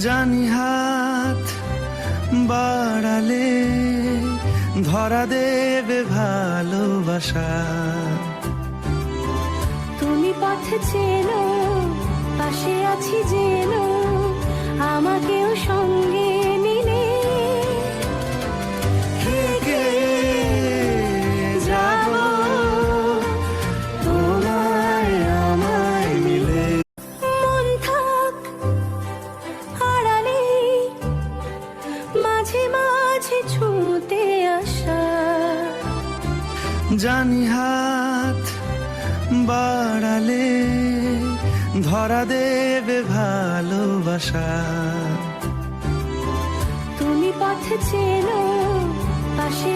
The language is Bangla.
জানি হাত বাড়ালে ধরা দেবে ভালোবাসা। তুমি পথ চেনো, পাশে আছি জেনো, আমাকেও সঙ্গে নিলে থেকে যাব তোমায় আমায় মিলে। মন থাক আড়ালে, মাঝে মাঝে ছুঁতে আসা। জানি হাত বাড়ালে ধরা দেবে ভালোবাসা। তুমি পথ চেনো, পাশে